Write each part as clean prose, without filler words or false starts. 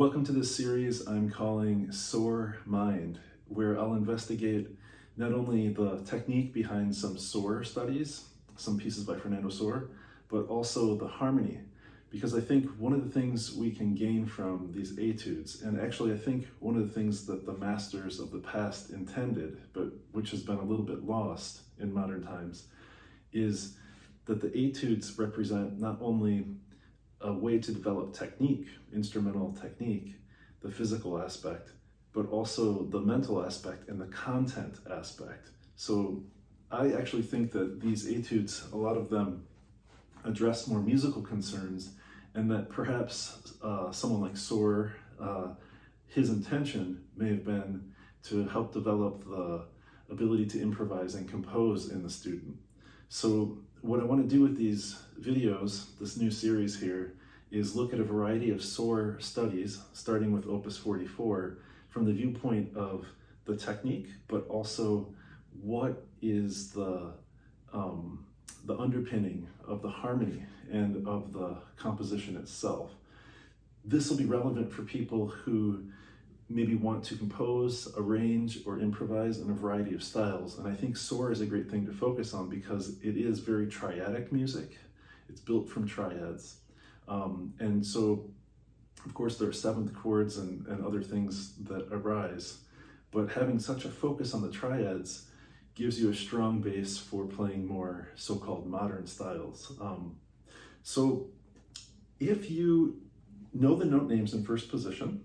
Welcome to this series I'm calling Sor Mind, where I'll investigate not only the technique behind some Sor studies, some pieces by Fernando Sor, but also the harmony. Because I think one of the things we can gain from these etudes, and actually I think one of the things that the masters of the past intended, but which has been a little bit lost in modern times, is that the etudes represent not only a way to develop technique, instrumental technique, the physical aspect, but also the mental aspect and the content aspect. So I actually think that these etudes, a lot of them address more musical concerns, and that perhaps someone like Sor, his intention may have been to help develop the ability to improvise and compose in the student. So what I want to do with these videos, this new series here, is look at a variety of Sor studies, starting with Opus 44, from the viewpoint of the technique, but also what is the underpinning of the harmony and of the composition itself. This will be relevant for people who maybe want to compose, arrange, or improvise in a variety of styles. And I think Sor is a great thing to focus on because it is very triadic music. It's built from triads. And so, of course, there are seventh chords and other things that arise. But having such a focus on the triads gives you a strong base for playing more so-called modern styles. So if you know the note names in first position,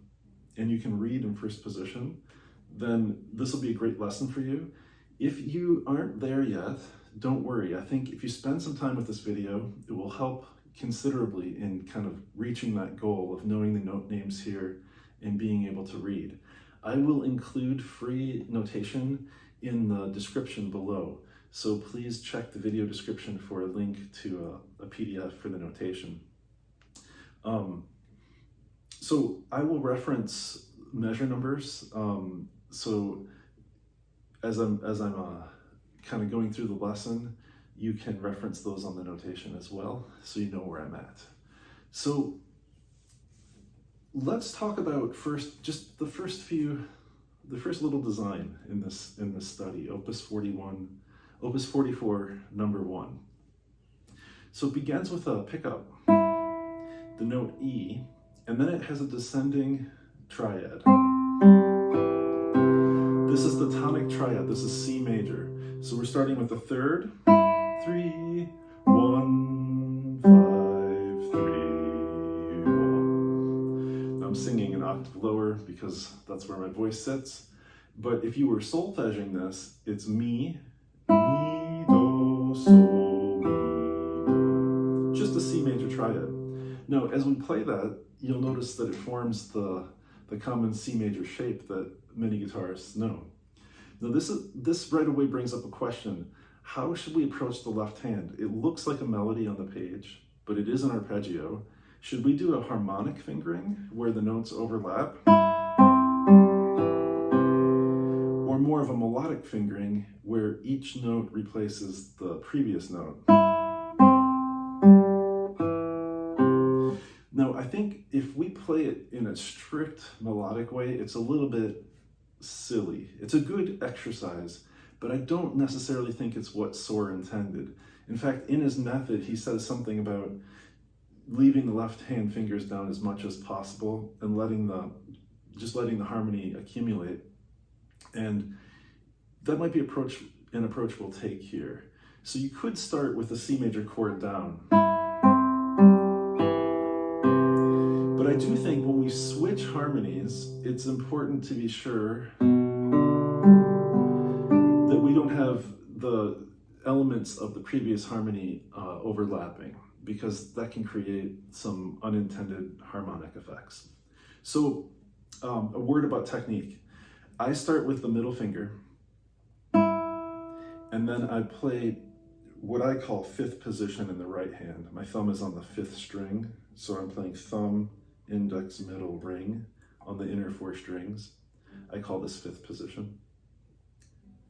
and you can read in first position, then this will be a great lesson for you. If you aren't there yet, don't worry. I think if you spend some time with this video, it will help considerably in kind of reaching that goal of knowing the note names here and being able to read. I will include free notation in the description below, so please check the video description for a link to a PDF for the notation. So I will reference measure numbers. So as I'm kind of going through the lesson, you can reference those on the notation as well, so you know where I'm at. So let's talk about just the first little design in this study, Opus 44, number 1. So it begins with a pickup, the note E, and then it has a descending triad. This is the tonic triad. This is C major. So we're starting with the third, 3, 1, 5, 3, 1. Now I'm singing an octave lower because that's where my voice sits. But if you were solfeging this, it's mi, do, sol, mi. Just a C major triad. Now, as we play that, you'll notice that it forms the common C major shape that many guitarists know. Now, this right away brings up a question. How should we approach the left hand? It looks like a melody on the page, but it is an arpeggio. Should we do a harmonic fingering where the notes overlap? Or more of a melodic fingering where each note replaces the previous note? Now, I think if we play it in a strict melodic way, it's a little bit silly. It's a good exercise, but I don't necessarily think it's what Sor intended. In fact, in his method, he says something about leaving the left hand fingers down as much as possible and just letting the harmony accumulate. And that might be an approach we'll take here. So you could start with the C major chord down. But I do think when we switch harmonies, it's important to be sure that we don't have the elements of the previous harmony overlapping, because that can create some unintended harmonic effects. So a word about technique. I start with the middle finger, and then I play what I call fifth position in the right hand. My thumb is on the fifth string, so I'm playing thumb, index, middle, ring on the inner 4 strings. I call this fifth position.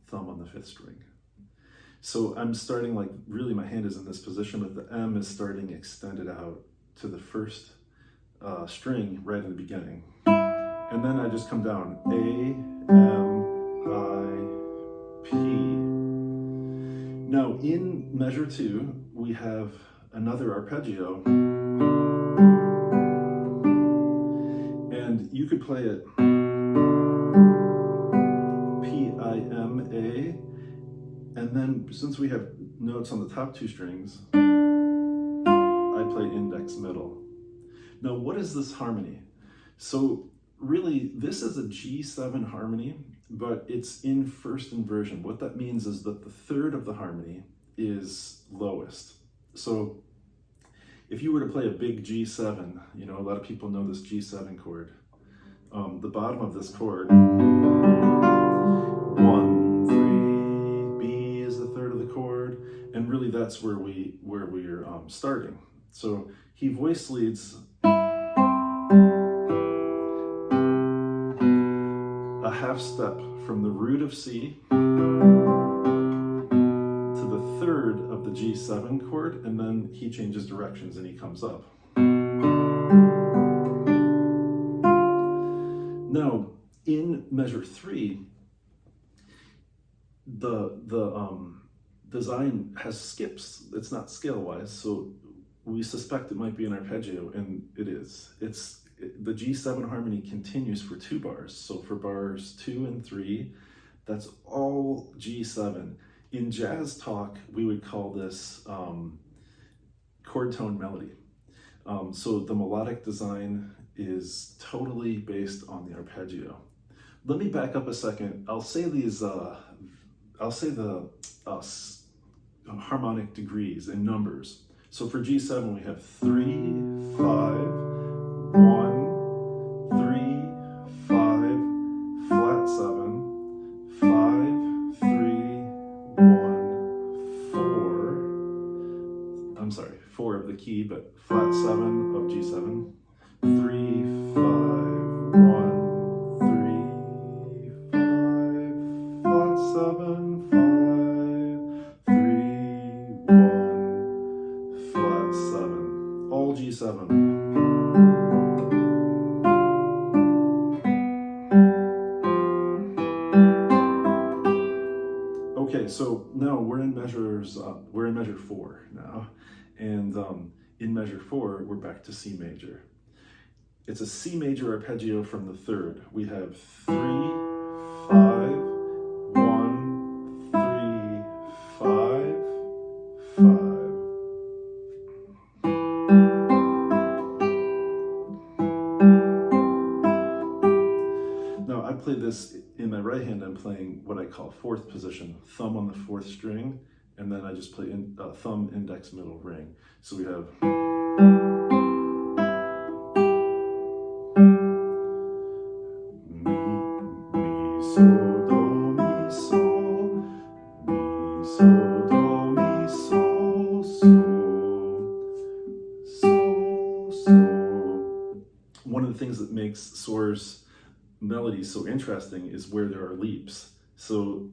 Thumb on the 5th string. So I'm starting really my hand is in this position, but the M is starting extended out to the first string right in the beginning. and then I just come down, A, M, I, P. Now in measure 2, we have another arpeggio, and you could play it P, I, M, A, and then since we have notes on the top 2 strings, I play index middle. Now what is this harmony? So really this is a G7 harmony, but it's in first inversion. What that means is that the third of the harmony is lowest. So if you were to play a big G7, you know, a lot of people know this G7 chord. The bottom of this chord, 1, 3, B is the third of the chord, and really that's where we're starting. So he voice leads a half step from the root of C to the third of the G7 chord, and then he changes directions and he comes up. Now, in measure 3, the design has skips. It's not scale-wise, so we suspect it might be an arpeggio, and it is. The G7 harmony continues for 2 bars. So for bars 2 and 3, that's all G7. In jazz talk, we would call this chord tone melody. So the melodic design is totally based on the arpeggio. Let me back up a second. I'll say the harmonic degrees in numbers. So for G7, we have 3, 5, 1, 3, 5, flat 7, 5, 3, 1, 4. I'm sorry, 4 of the key, but flat 7 of G7. 3, 5, 1, 3, 5, flat 7, 5, 3, 1, flat 7. All G7. Okay, so now we're in measure 4 now, and in measure 4 we're back to C major. It's a C major arpeggio from the third. We have 3, 5, 1, 3, 5, 5. Now I play this in my right hand. I'm playing what I call 4th position, thumb on the 4th string, and then I just play thumb, index, middle, ring. So we have one of the things that makes Sor's melody so interesting is where there are leaps. So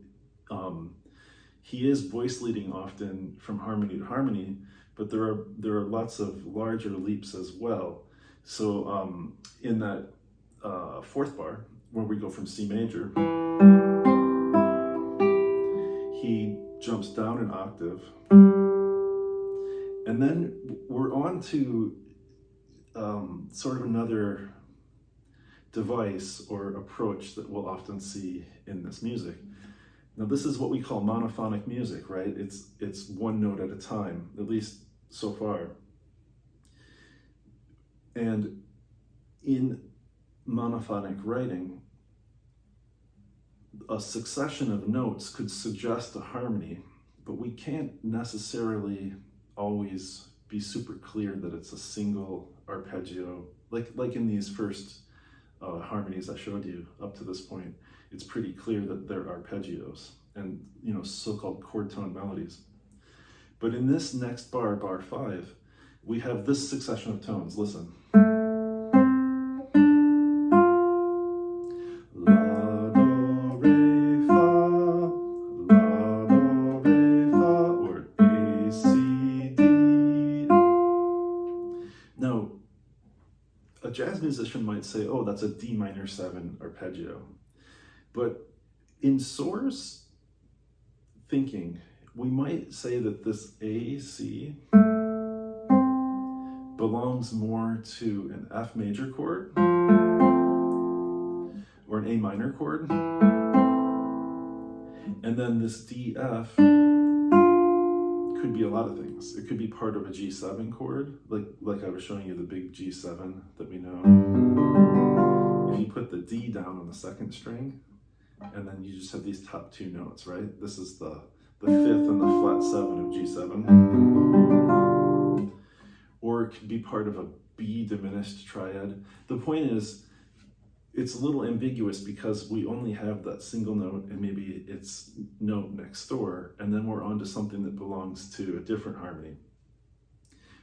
he is voice leading often from harmony to harmony, but there are lots of larger leaps as well. So in that 4th bar, where we go from C major, he jumps down an octave, and then we're on to sort of another device or approach that we'll often see in this music. Now this is what we call monophonic music, right? It's one note at a time, at least so far. And in monophonic writing, a succession of notes could suggest a harmony, but we can't necessarily always be super clear that it's a single arpeggio. Like in these first harmonies I showed you up to this point, it's pretty clear that they're arpeggios and, you know, so-called chord tone melodies. But in this next bar, bar 5, we have this succession of tones. Listen. La, do, re, fa, la, do, re, fa, or A, C, D. Now, a jazz musician might say, oh, that's a D minor 7 arpeggio. But in Sor's thinking, we might say that this A, C belongs more to an F major chord or an A minor chord. And then this D, F could be a lot of things. It could be part of a G7 chord, like I was showing you the big G7 that we know. If you put the D down on the second string, and then you just have these top two notes, right? This is the fifth and the flat 7 of G7. Or it could be part of a B diminished triad. The point is, it's a little ambiguous because we only have that single note and maybe its note next door, and then we're on to something that belongs to a different harmony.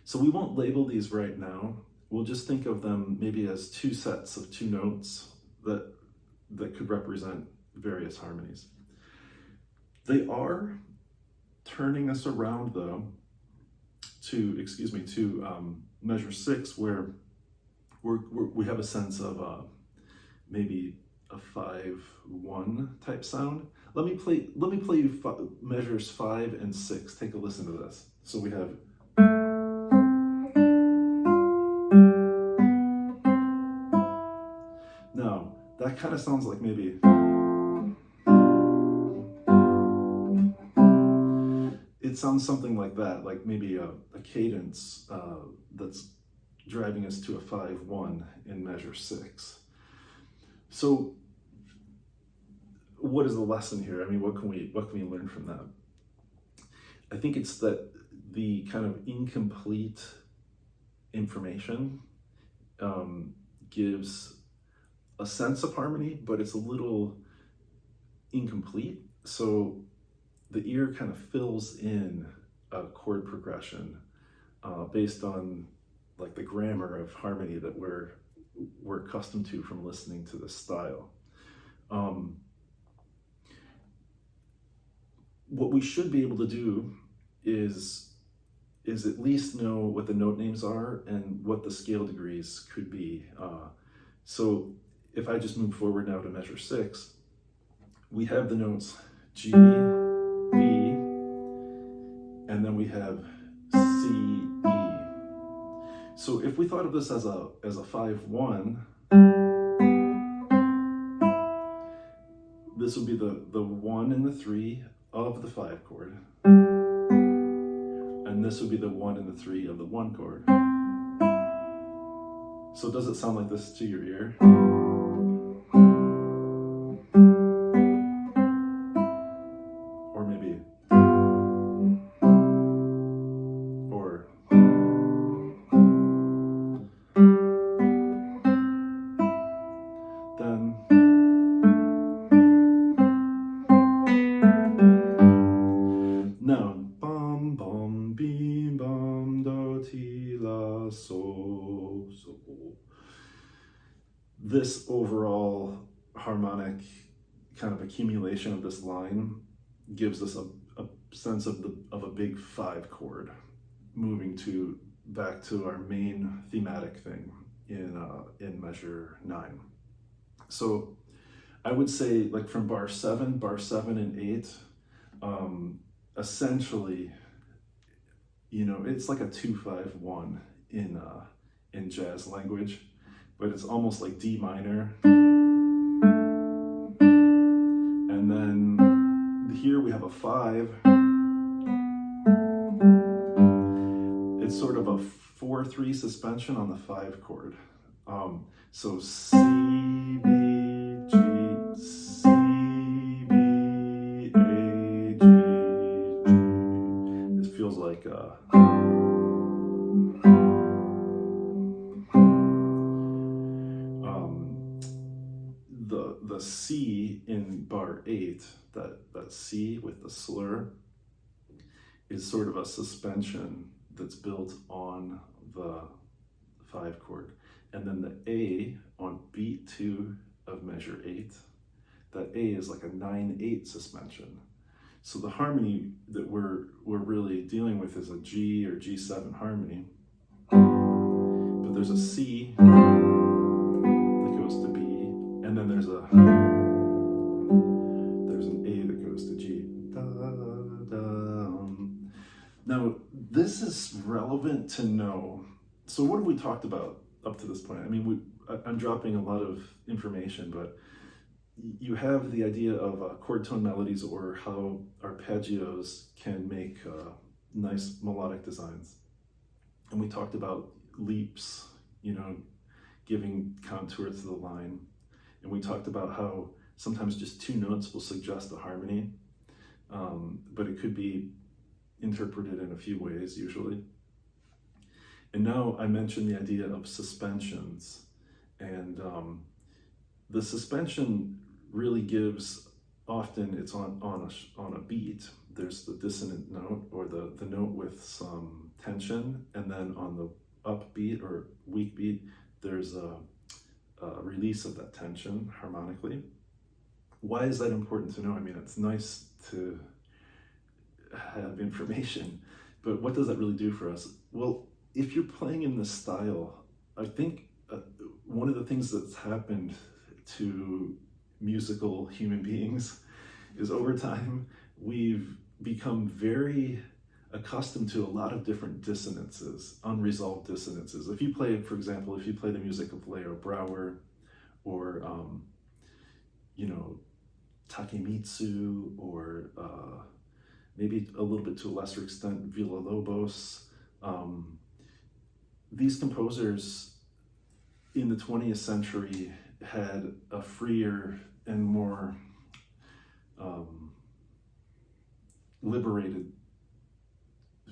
So we won't label these right now. We'll just think of them maybe as two sets of two notes that could represent various harmonies. They are turning us around though to measure 6, where we have a sense of maybe a 5-1 type sound. Let me play you measures 5 and 6. Take a listen to this. So we have now that kind of sounds like maybe it sounds something like that, like maybe a cadence that's driving us to a 5-1 in measure 6. So what is the lesson here? I mean, what can we learn from that? I think it's that the kind of incomplete information gives a sense of harmony, but it's a little incomplete. So the ear kind of fills in a chord progression based on like the grammar of harmony that we're accustomed to from listening to this style. What we should be able to do is at least know what the note names are and what the scale degrees could be. So if I just move forward now to measure 6, we have the notes G, B, and then we have C, E. So if we thought of this as a 5-1, this would be the 1 and the 3 of the 5 chord, and this would be the 1 and the 3 of the 1 chord. So does it sound like this to your ear? Or maybe, or then now bum bum bim bum do ti la so so. This overall harmonic kind of accumulation of this line gives us a sense of a big 5 chord moving back to our main thematic thing in measure 9. So I would say, like, from bar 7 and 8, essentially, you know, it's like a 2-5-1 in jazz language, but it's almost like D minor. And then here we have a 5. It's sort of a 4-3 suspension on the 5 chord. So C, B, G, C, B, A, G, G. This feels like the C in bar 8, that C with the slur, is sort of a suspension that's built on the 5 chord. And then the A on beat 2 of measure 8, that A is like a 9-8 suspension. So the harmony that we're really dealing with is a G or G7 harmony. But there's a C and then there's an A that goes to G. Da, da. Now, this is relevant to know. So what have we talked about up to this point? I mean, I'm dropping a lot of information, but you have the idea of chord tone melodies, or how arpeggios can make nice melodic designs. And we talked about leaps, giving contour to the line. And we talked about how sometimes just two notes will suggest a harmony, but it could be interpreted in a few ways usually. And now I mentioned the idea of suspensions, and the suspension really gives, often it's on a beat. There's the dissonant note, or the note with some tension, and then on the upbeat or weak beat, there's a release of that tension harmonically. Why is that important to know? I mean, it's nice to have information, but what does that really do for us? Well, if you're playing in this style, I think one of the things that's happened to musical human beings is, over time, we've become very accustomed to a lot of different dissonances, unresolved dissonances. If you play, for example, if you play the music of Leo Brouwer, or Takemitsu, or maybe a little bit to a lesser extent Villa-Lobos, these composers in the 20th century had a freer and more liberated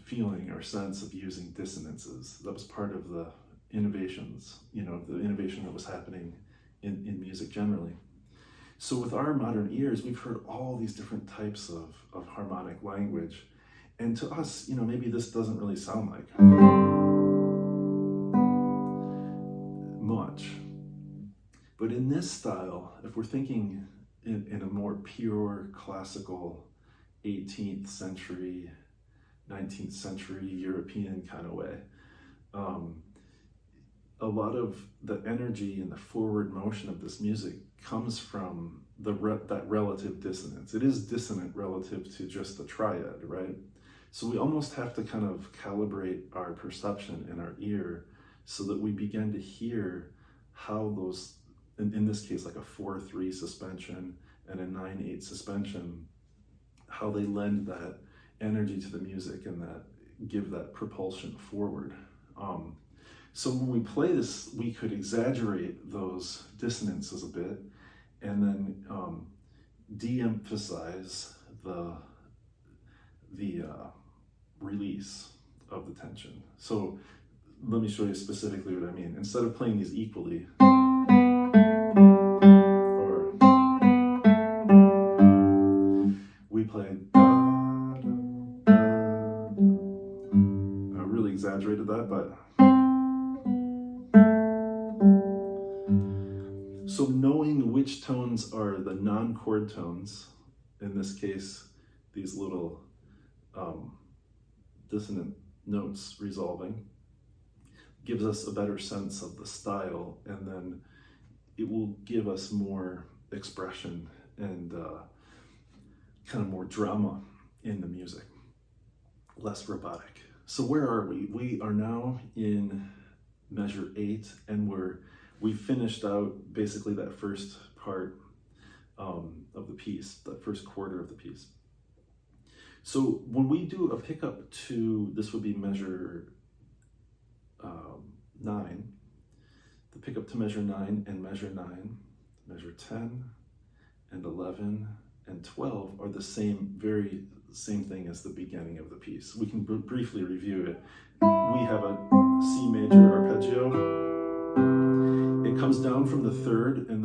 feeling or sense of using dissonances. That was part of the innovations, the innovation that was happening in music generally. So with our modern ears, we've heard all these different types of harmonic language. And to us, maybe this doesn't really sound like much. But in this style, if we're thinking in a more pure classical 18th century, 19th century European kind of way, a lot of the energy and the forward motion of this music comes from that relative dissonance. It is dissonant relative to just the triad, right? So we almost have to kind of calibrate our perception in our ear so that we begin to hear how those, in this case, like a 4-3 suspension and a 9-8 suspension, how they lend that energy to the music and that give that propulsion forward. So when we play this, we could exaggerate those dissonances a bit, and then de-emphasize the release of the tension. So let me show you specifically what I mean. Instead of playing these equally, or we play I really exaggerated that, but so knowing which tones are the non-chord tones, in this case, these little dissonant notes resolving, gives us a better sense of the style, and then it will give us more expression and kind of more drama in the music, less robotic. So where are we? We are now in measure 8, and we finished out basically that first part of the piece, that first quarter of the piece. So when we do a pickup to, this would be measure 9, the pickup to measure 9 and measure 9, measure 10 and 11 and 12 are the very same thing as the beginning of the piece. We can briefly review it. We have a C major arpeggio. It comes down from the 3rd, and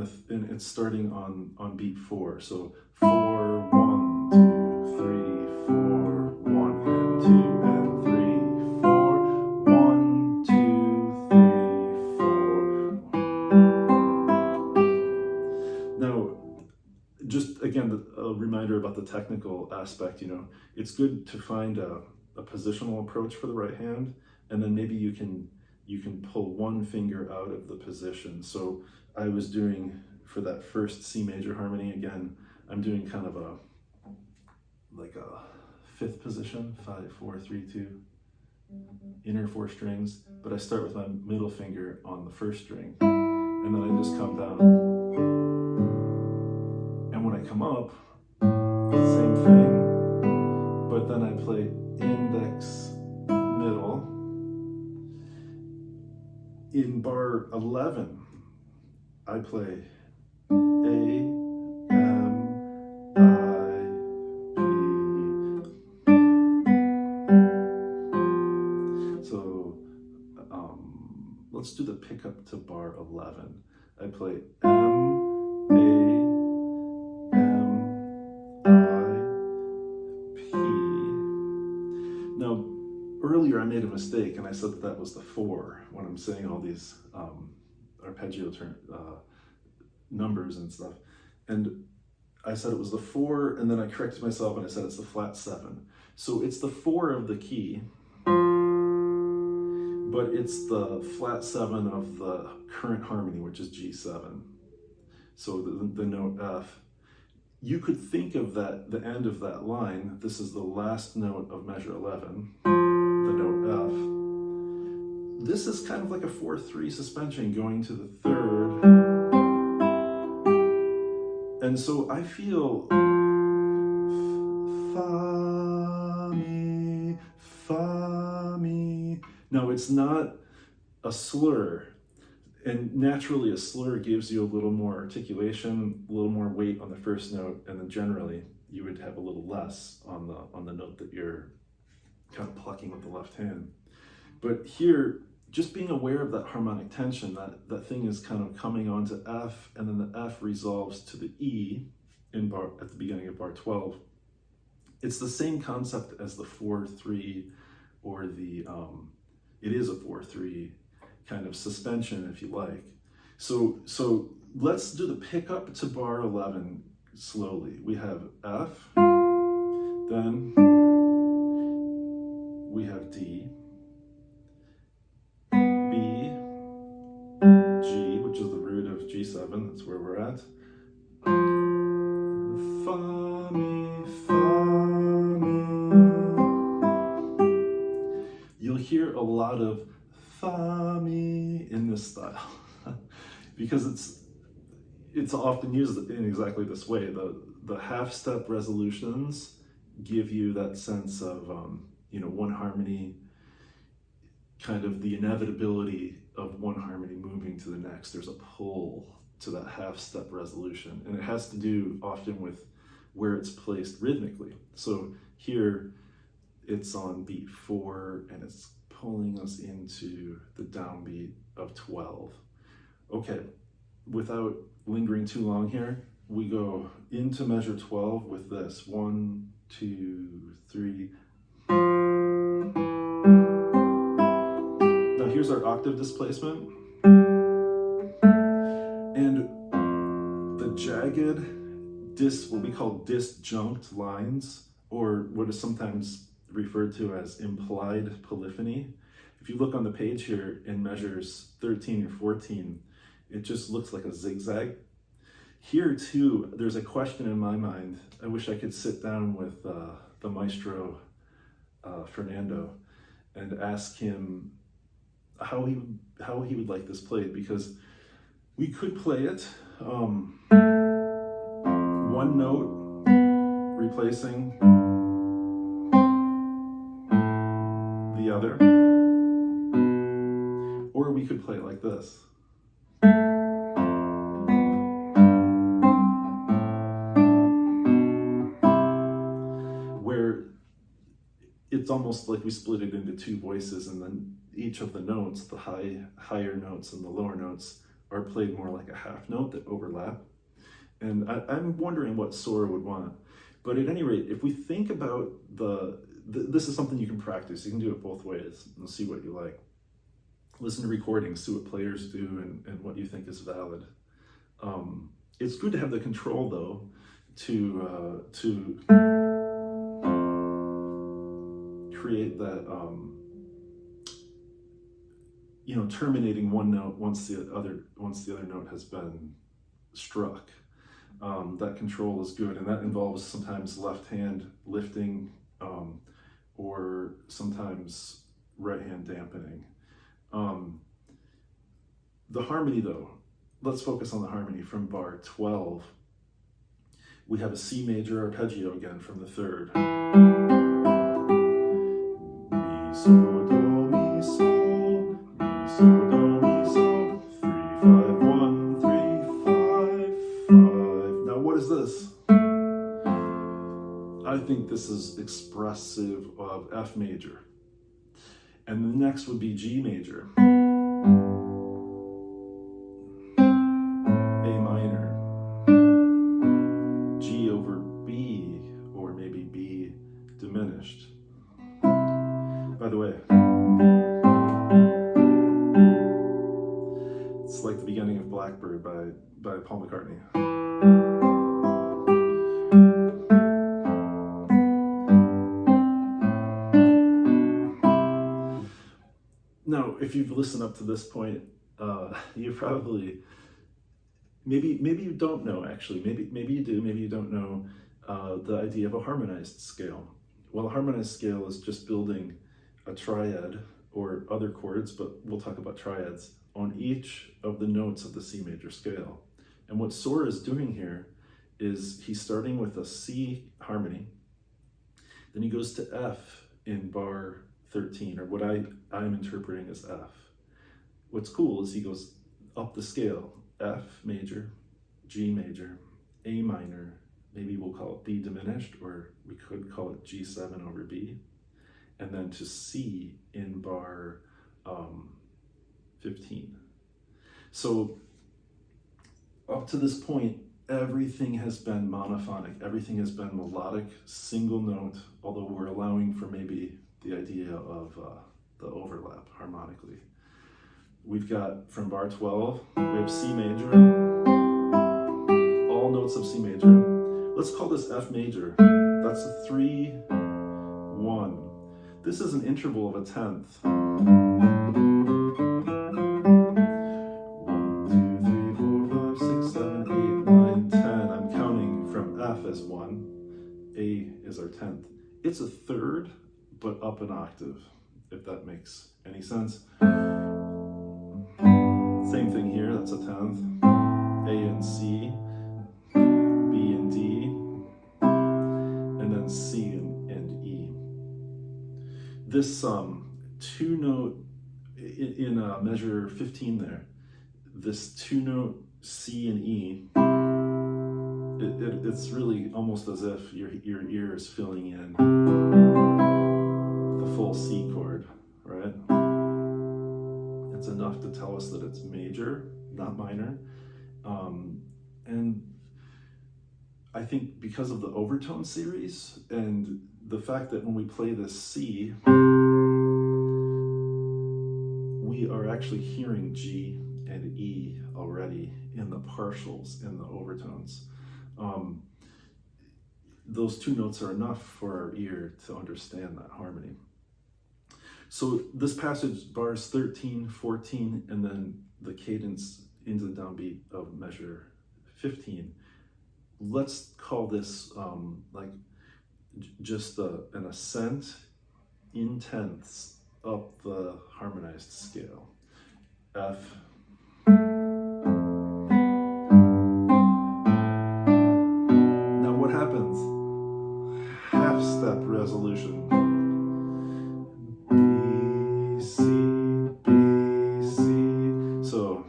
it's starting on beat 4. So 4, 1, 2, 3, 4, 1 and 2 and 3, 4, 1, 2, 3, 4. Now, just again, a reminder about the technical aspect. It's good to find a positional approach for the right hand, and then maybe you can pull one finger out of the position. So I was doing for that first C major harmony, again, I'm doing kind of a fifth position, 5, 4, 3, 2, inner 4 strings, but I start with my middle finger on the first string, and then I just come down. And when I come up, same thing, but then I play index, middle. In bar 11, I play A, M, I, P. So let's do the pickup to bar 11. I play M, A, M, I, P. Now, earlier I made a mistake and I said that that was the 4 when I'm saying all these arpeggio numbers and stuff. And I said it was the 4, and then I corrected myself and I said it's the flat 7. So it's the 4 of the key, but it's the flat 7 of the current harmony, which is G7. So the note F. You could think of that, the end of that line, this is the last note of measure 11, the note F. This is kind of like a 4-3 suspension going to the 3rd. And so I feel fa, mi, fa, mi. Now it's not a slur, and naturally a slur gives you a little more articulation, a little more weight on the first note, and then generally you would have a little less on the note that you're kind of plucking with the left hand. But here, just being aware of that harmonic tension, that thing is kind of coming onto F, and then the F resolves to the E at the beginning of bar 12. It's the same concept as the 4-3, or the it is a 4-3 kind of suspension, if you like. So let's do the pickup to bar 11 slowly. We have F, then we have D, B, G, which is the root of G7, that's where we're at. Fa, mi, fa, mi. You'll hear a lot of fa, mi in this style because it's often used in exactly this way. The half-step resolutions give you that sense of one harmony, kind of the inevitability of one harmony moving to the next. There's a pull to that half-step resolution, and it has to do often with where it's placed rhythmically. So here it's on beat 4, and it's pulling us into the downbeat of 12. Okay, without lingering too long here, we go into measure 12 with this 1, 2, 3. Now here's our octave displacement. And the jagged, what we call disjunct lines, or what is sometimes referred to as implied polyphony. If you look on the page here in measures 13 and 14, it just looks like a zigzag. Here too, there's a question in my mind. I wish I could sit down with the maestro, Fernando, and ask him how he would like this played, because we could play it one note replacing the other, or we could play it like this. Where it's almost like we split it into 2 voices, and then each of the notes, the higher notes and the lower notes, are played more like a half note that overlap. And I'm wondering what Sor would want. But at any rate, if we think about this is something you can practice. You can do it both ways and see what you like. Listen to recordings, see what players do, and what you think is valid. It's good to have the control, though, to create that, terminating one note once the other note has been struck. That control is good, and that involves sometimes left hand lifting or sometimes right hand dampening. The harmony though, let's focus on the harmony from bar 12. We have a C major arpeggio again from the third. Mi, so, do, mi, so, mi, so, do, mi, so, 3, 5, 1, 3, 5, 5. Now what is this? I think this is expressive of F major. And the next would be G major. Diminished. By the way, it's like the beginning of Blackbird by Paul McCartney. Now, if you've listened up to this point, you probably, maybe you don't know actually, maybe you do, maybe you don't know the idea of a harmonized scale. Well, a harmonized scale is just building a triad or other chords, but we'll talk about triads, on each of the notes of the C major scale. And what Sor is doing here is he's starting with a C harmony, then he goes to F in bar 13, or what I'm interpreting as F. What's cool is he goes up the scale, F major, G major, A minor, maybe we'll call it B diminished, or we could call it G7 over B, and then to C in bar 15. So up to this point, everything has been monophonic, everything has been melodic, single note, although we're allowing for maybe the idea of the overlap harmonically. We've got from bar 12, we have C major, all notes of C major. Let's call this F major. That's a 3, 1. This is an interval of a tenth. 1, 2, 3, 4, 5, 6, 7, 8, 9, 10. I'm counting from F as 1. A is our tenth. It's a third, but up an octave, if that makes any sense. Same thing here, that's a tenth. A and C. C and E. This two note in measure 15 there, this two note C and E, it's really almost as if your ear is filling in the full C chord, right? It's enough to tell us that it's major, not minor. And I think because of the overtone series and the fact that when we play this C, we are actually hearing G and E already in the partials, in the overtones. Those two notes are enough for our ear to understand that harmony. So this passage, bars 13, 14, and then the cadence into the downbeat of measure 15, let's call this like just an ascent in tenths up the harmonized scale. F. Now what happens? Half step resolution. B, C, B, C. So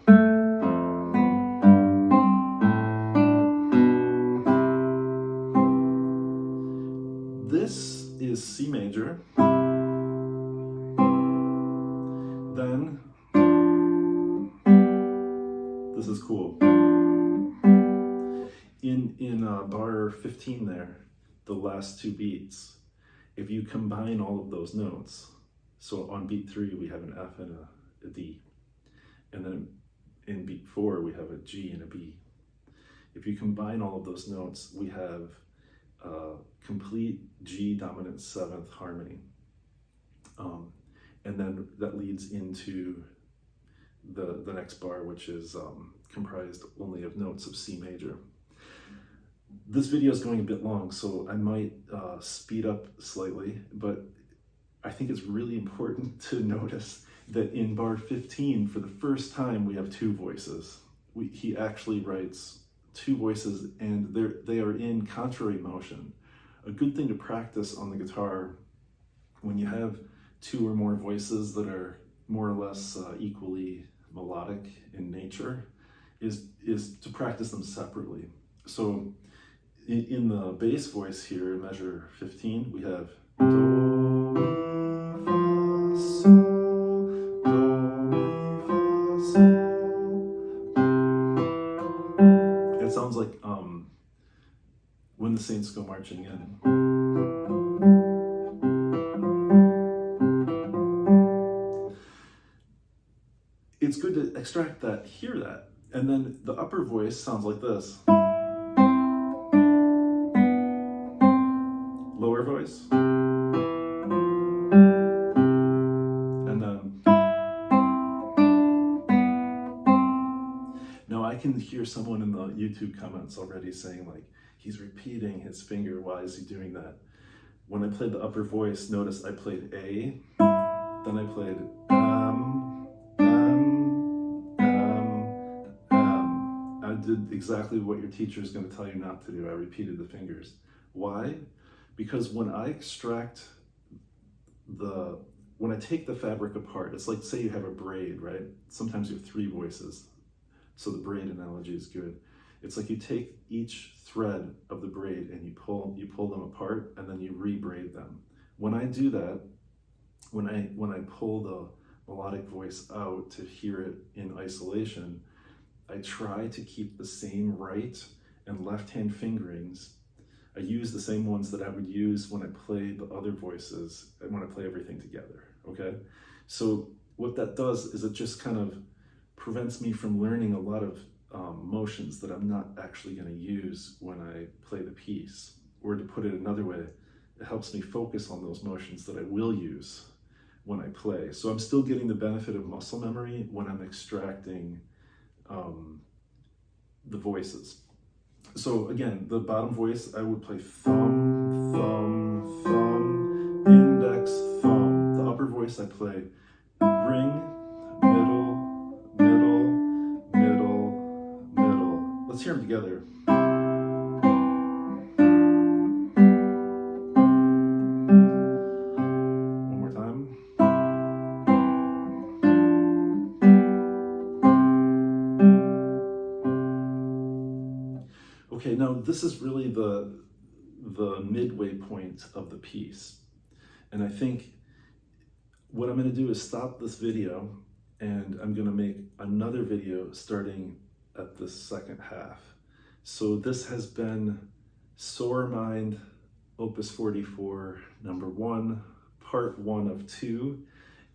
this is C major, then this is cool. In bar 15 there, the last two beats, if you combine all of those notes, so on beat 3 we have an F and a D, and then in beat 4 we have a G and a B. If you combine all of those notes, we have complete G dominant 7th harmony. And then that leads into the next bar, which is comprised only of notes of C major. This video is going a bit long, so I might speed up slightly, but I think it's really important to notice that in bar 15, for the first time, we have two voices. He actually writes two voices, and they are in contrary motion. A good thing to practice on the guitar when you have two or more voices that are more or less equally melodic in nature is to practice them separately. So in the bass voice here, in measure 15, we have do, mi, fa, sol, do, mi, fa, sol. It sounds like When the Saints Go Marching In. It's good to extract that, hear that, and then the upper voice sounds like this. Lower voice. And then. Now I can hear someone in the YouTube comments already saying like, he's repeating his finger, why is he doing that? When I played the upper voice, notice I played A, then I played I did exactly what your teacher is going to tell you not to do. I repeated the fingers. Why? Because when I extract when I take the fabric apart, it's like, say you have a braid, right? Sometimes you have three voices. So the braid analogy is good. It's like you take each thread of the braid and you pull them apart and then you re-braid them. When I do that, when I pull the melodic voice out to hear it in isolation, I try to keep the same right and left hand fingerings. I use the same ones that I would use when I play the other voices and when I play everything together, okay? So what that does is it just kind of prevents me from learning a lot of motions that I'm not actually going to use when I play the piece. Or to put it another way, it helps me focus on those motions that I will use when I play. So I'm still getting the benefit of muscle memory when I'm extracting the voices. So again, the bottom voice, I would play thumb, thumb, thumb, index, thumb. The upper voice, I play ring, middle, middle, middle, middle. Let's hear them together. One more time. Okay, now this is really the midway point of the piece. And I think what I'm going to do is stop this video and I'm going to make another video starting at the second half. So this has been Sor Mind, Opus 44, number 1, part 1 of 2.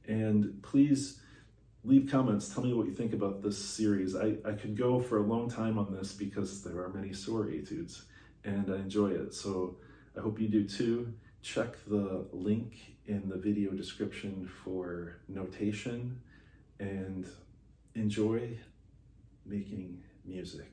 And please leave comments, tell me what you think about this series. I could go for a long time on this because there are many Sor etudes and I enjoy it. So I hope you do too. Check the link in the video description for notation and enjoy making music.